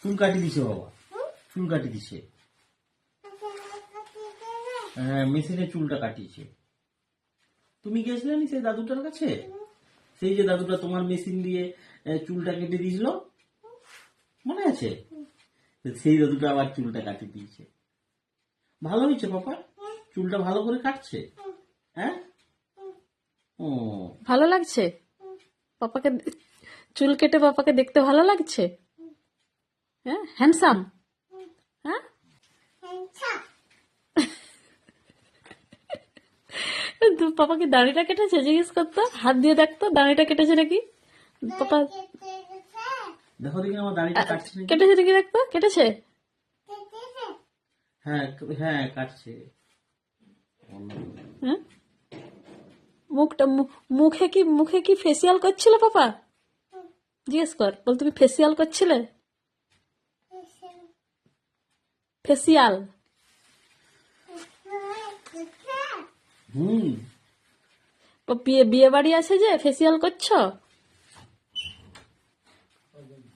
চুল কাটি দিছে বাবা, চুল কাটি দিছে। হ্যাঁ, মেশিনে চুলটা কাটিয়েছে। তুমি গেছিলে নি সেই দাদুটার কাছে? সেই যে দাদুটা তোমার মেশিন দিয়ে চুলটা কেটে দিয়েছিল, মনে আছে? সেই দাদুটা আবার চুলটা কাটিয়ে দিয়েছে। ভালো হয়েছে পাপা? চুলটা ভালো করে কাটছে? হ্যাঁ। ও, ভালো লাগছে পাপাকে? চুল কেটে পাপাকে দেখতে ভালো লাগছে? হ্যাঁ, হ্যান্ডসাম। হ্যাঁ, তো পাপাকে দাড়িটা কেটেছে? জিজ্ঞেস করতো, হাত দিয়ে দেখতো দাড়িটা কেটেছে নাকি পাপা। দেখো দেখি আমার দাড়িটা কাটছে নাকি। কেটেছে নাকি দেখতো, কেটেছে? হ্যাঁ হ্যাঁ, কাটছে। হ্যাঁ, মুখটা মুখে কি ফেসিয়াল করছিল পাপা? জিজ্ঞেস কর, বল তুমি ফেসিয়াল করছিলে? ফেসিয়াল। হুম। বিয়ে বাড়ি আছে যে ফেসিয়াল করছো?